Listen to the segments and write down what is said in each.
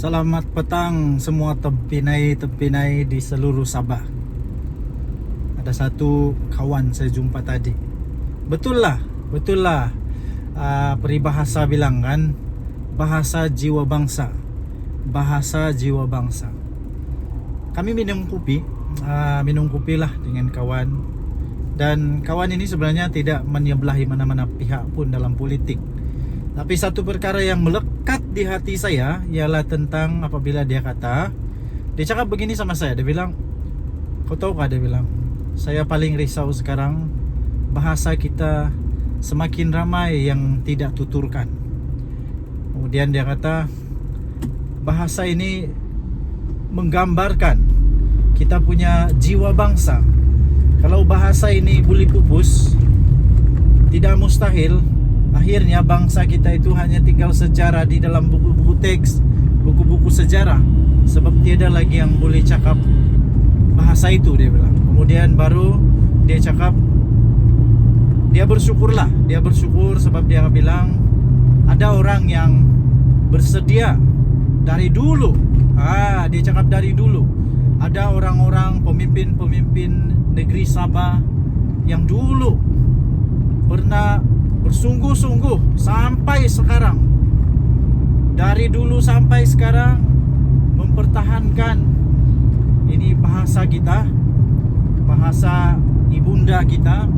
Selamat petang semua Pinay di seluruh Sabah. Ada satu kawan saya jumpa tadi. Betul lah. Peribahasa bilang kan, bahasa jiwa bangsa. Kami minum kopi lah dengan kawan. Dan kawan ini sebenarnya tidak menyebelahi mana-mana pihak pun dalam politik. Tapi satu perkara yang melekat di hati saya ialah tentang apabila dia cakap begini sama saya. Dia bilang, kau tahu kah, dia bilang, saya paling risau sekarang bahasa kita semakin ramai yang tidak tuturkan. Kemudian dia kata, bahasa ini menggambarkan kita punya jiwa bangsa. Kalau bahasa ini boleh pupus, tidak mustahil akhirnya bangsa kita itu hanya tinggal sejarah di dalam buku-buku teks, buku-buku sejarah, sebab tiada lagi yang boleh cakap bahasa itu, dia bilang. Kemudian baru dia cakap, dia bersyukur sebab dia bilang ada orang yang bersedia dari dulu. Dia cakap dari dulu ada orang-orang pemimpin negeri Sabah yang dulu pernah bersungguh-sungguh sampai sekarang, dari dulu sampai sekarang, mempertahankan ini bahasa kita, bahasa ibunda kita,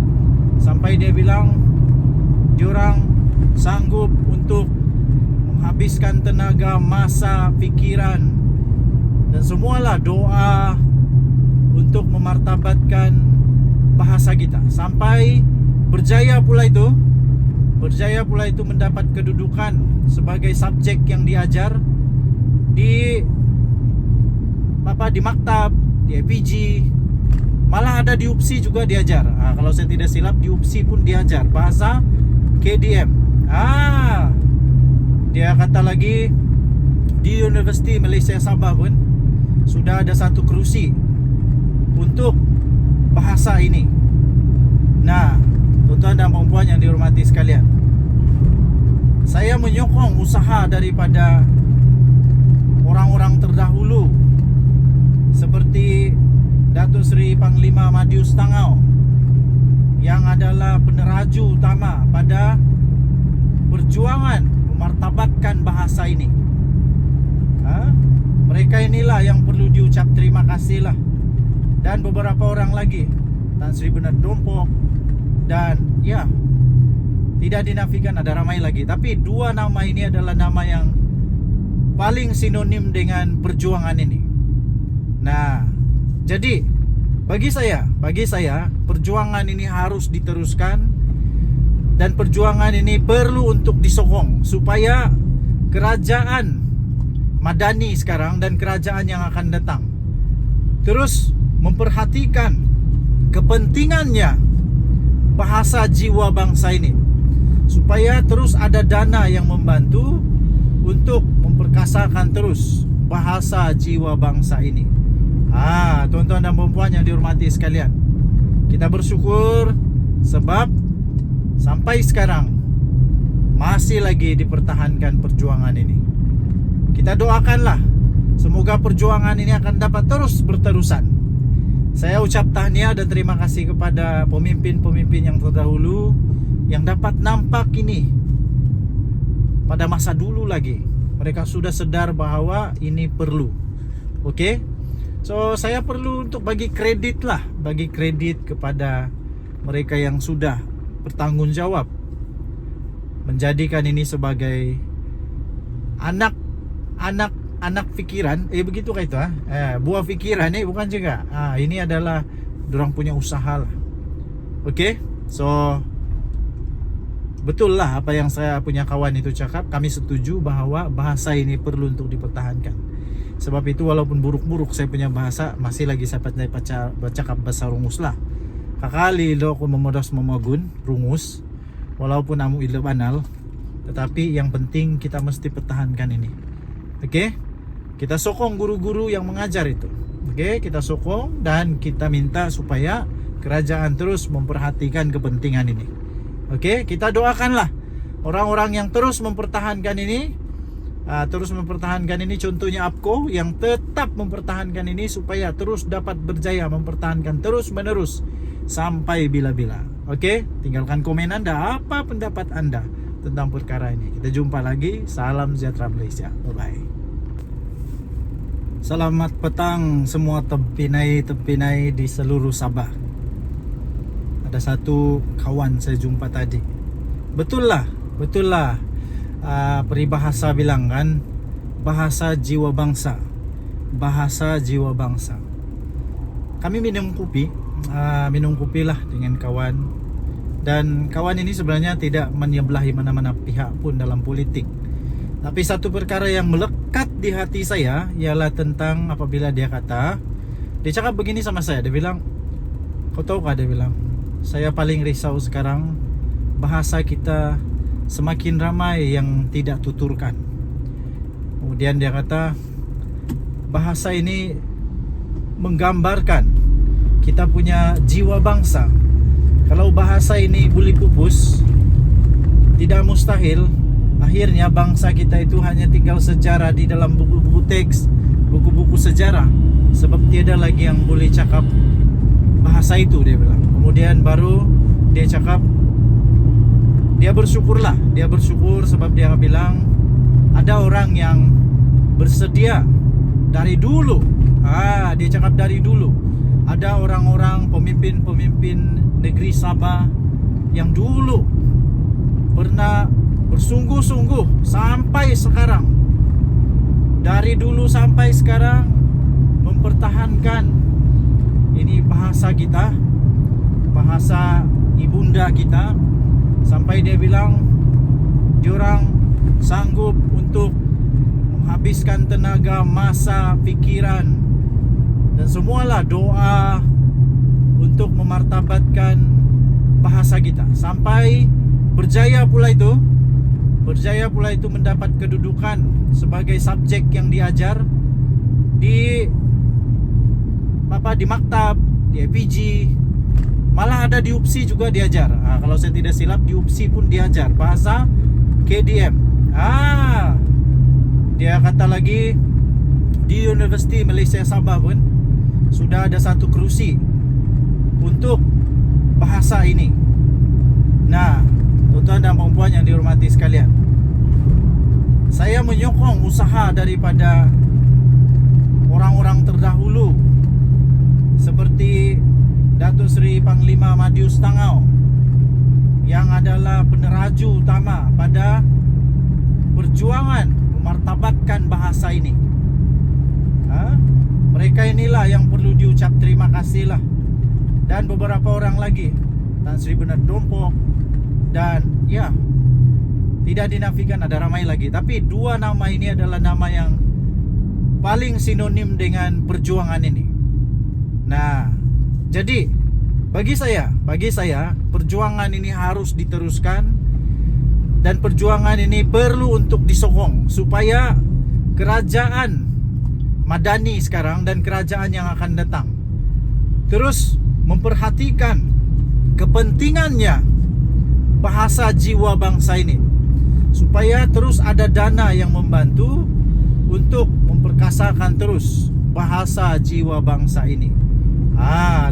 sampai dia bilang diorang sanggup untuk menghabiskan tenaga, masa, pikiran dan semualah doa untuk memartabatkan bahasa kita, sampai berjaya pula itu mendapat kedudukan sebagai subjek yang diajar di maktab, di APG, malah ada di UPSI juga diajar. Kalau saya tidak silap di UPSI pun diajar bahasa KDM. Dia kata lagi di Universiti Malaysia Sabah pun sudah ada satu kerusi untuk bahasa ini. Nah, tuan-tuan dan puan yang dihormati sekalian, saya menyokong usaha daripada orang-orang terdahulu seperti Datuk Seri Panglima Madius Tangau, yang adalah peneraju utama pada perjuangan memartabatkan bahasa ini. Mereka inilah yang perlu diucap terima kasih lah. Dan beberapa orang lagi, Tan Sri Bernard Dompok, dan ya, tidak dinafikan ada ramai lagi. Tapi dua nama ini adalah nama yang paling sinonim dengan perjuangan ini. Nah, jadi bagi saya perjuangan ini harus diteruskan. Dan perjuangan ini perlu untuk disokong supaya kerajaan Madani sekarang dan kerajaan yang akan datang terus memperhatikan kepentingannya bahasa jiwa bangsa ini, supaya terus ada dana yang membantu untuk memperkasakan terus bahasa jiwa bangsa ini. Tuan-tuan dan puan yang dihormati sekalian, kita bersyukur sebab sampai sekarang masih lagi dipertahankan perjuangan ini. Kita doakanlah semoga perjuangan ini akan dapat terus berterusan. Saya ucap tahniah dan terima kasih kepada pemimpin-pemimpin yang terdahulu yang dapat nampak ini pada masa dulu lagi. Mereka sudah sadar bahwa ini perlu. Oke? So saya perlu untuk bagi kredit kepada mereka yang sudah bertanggung jawab menjadikan ini sebagai anak pikiran, begitu kah itu? Buah pikiran bukan juga. Ini adalah dorang punya usaha lah. Oke? So betul lah apa yang saya punya kawan itu cakap. Kami setuju bahwa bahasa ini perlu untuk dipertahankan. Sebab itu walaupun buruk-buruk saya punya bahasa, masih lagi saya bercakap bahasa rungus lah. Kakali lo aku memodos memagun rungus, walaupun amu ilo banal, tetapi yang penting kita mesti pertahankan ini. Oke? Kita sokong guru-guru yang mengajar itu. Oke? Kita sokong dan kita minta supaya kerajaan terus memperhatikan kepentingan ini. Oke? Kita doakanlah orang-orang yang terus mempertahankan ini terus mempertahankan ini. Contohnya APCO yang tetap mempertahankan ini supaya terus dapat berjaya mempertahankan terus menerus sampai bila-bila. Oke, tinggalkan komen Anda, apa pendapat Anda tentang perkara ini. Kita jumpa lagi. Salam sejahtera Malaysia. Bye-bye. Selamat petang semua tempinai di seluruh Sabah. Ada satu kawan saya jumpa tadi. Betul lah. Peribahasa bilang kan, bahasa jiwa bangsa. Kami minum kopi lah dengan kawan. Dan kawan ini sebenarnya tidak menyebelahi mana-mana pihak pun dalam politik. Tapi satu perkara yang melekat di hati saya ialah tentang apabila dia cakap begini sama saya. Dia bilang, kau tahu kah, dia bilang, saya paling risau sekarang bahasa kita semakin ramai yang tidak tuturkan. Kemudian dia kata, bahasa ini menggambarkan kita punya jiwa bangsa. Kalau bahasa ini boleh pupus, tidak mustahil akhirnya bangsa kita itu hanya tinggal sejarah di dalam buku-buku teks, buku-buku sejarah, sebab tiada lagi yang boleh cakap bahasa itu, dia bilang. Kemudian baru dia cakap, dia bersyukur sebab dia bilang ada orang yang bersedia dari dulu. Dia cakap dari dulu ada orang-orang pemimpin negeri Sabah yang dulu pernah bersungguh-sungguh sampai sekarang, dari dulu sampai sekarang mempertahankan ini bahasa kita, bahasa ibunda kita, sampai dia bilang diorang sanggup untuk menghabiskan tenaga, masa, pikiran dan semualah doa untuk memartabatkan bahasa kita sampai berjaya pula itu mendapat kedudukan sebagai subjek yang diajar di maktab, di APG, malah ada di UPSI juga diajar. Kalau saya tidak silap di UPSI pun diajar bahasa KDM. Dia kata lagi di Universiti Malaysia Sabah pun sudah ada satu kerusi untuk bahasa ini. Nah, tuan-tuan dan puan yang dihormati sekalian, saya menyokong usaha daripada orang-orang terdahulu seperti Datuk Seri Panglima Madius Tangau yang adalah peneraju utama pada perjuangan memartabatkan bahasa ini. Mereka inilah yang perlu diucap terima kasih lah. Dan beberapa orang lagi, Tan Sri Bernard Dompok, dan ya, tidak dinafikan ada ramai lagi. Tapi dua nama ini adalah nama yang paling sinonim dengan perjuangan ini. Nah, jadi bagi saya perjuangan ini harus diteruskan. Dan perjuangan ini perlu untuk disokong supaya kerajaan Madani sekarang dan kerajaan yang akan datang terus memperhatikan kepentingannya bahasa jiwa bangsa ini, supaya terus ada dana yang membantu untuk memperkasakan terus bahasa jiwa bangsa ini.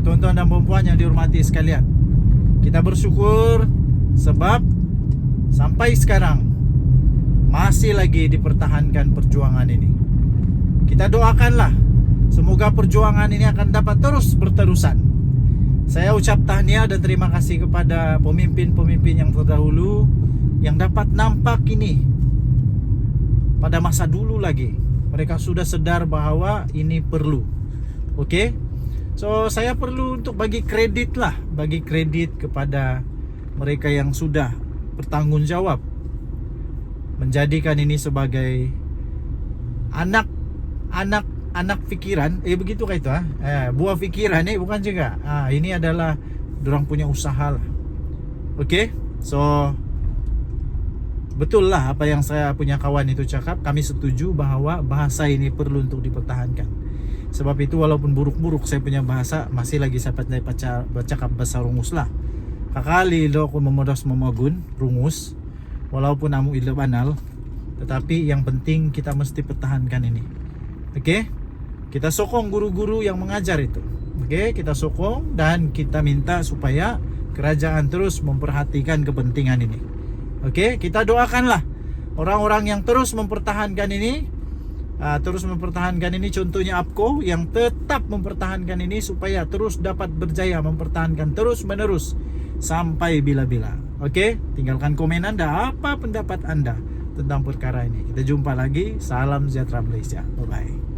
Tuan-tuan dan puan yang dihormati sekalian, kita bersyukur sebab sampai sekarang masih lagi dipertahankan perjuangan ini. Kita doakanlah semoga perjuangan ini akan dapat terus berterusan. Saya ucap tahniah dan terima kasih kepada pemimpin-pemimpin yang terdahulu yang dapat nampak ini pada masa dulu lagi. Mereka sudah sedar bahawa ini perlu. Okey? So saya perlu untuk bagi kredit kepada mereka yang sudah bertanggungjawab menjadikan ini sebagai anak fikiran, begitukah itu buah fikiran bukan juga. Ini adalah dorang punya usaha lah. Okey, so betul lah apa yang saya punya kawan itu cakap. Kami setuju bahawa bahasa ini perlu untuk dipertahankan. Sebab itu walaupun buruk-buruk saya punya bahasa, masih lagi saya bercakap bahasa rungus lah. Kakali lo aku memodos memagun rungus, walaupun amu ilap anal, Tetapi yang penting kita mesti pertahankan ini. Oke? Kita sokong guru-guru yang mengajar itu. Oke, kita sokong dan kita minta supaya kerajaan terus memperhatikan kepentingan ini. Oke, kita doakanlah orang-orang yang terus mempertahankan ini, contohnya APKO yang tetap mempertahankan ini supaya terus dapat berjaya mempertahankan terus menerus sampai bila-bila. Oke, tinggalkan komen Anda, apa pendapat Anda tentang perkara ini. Kita jumpa lagi. Salam sejahtera Malaysia. Bye bye.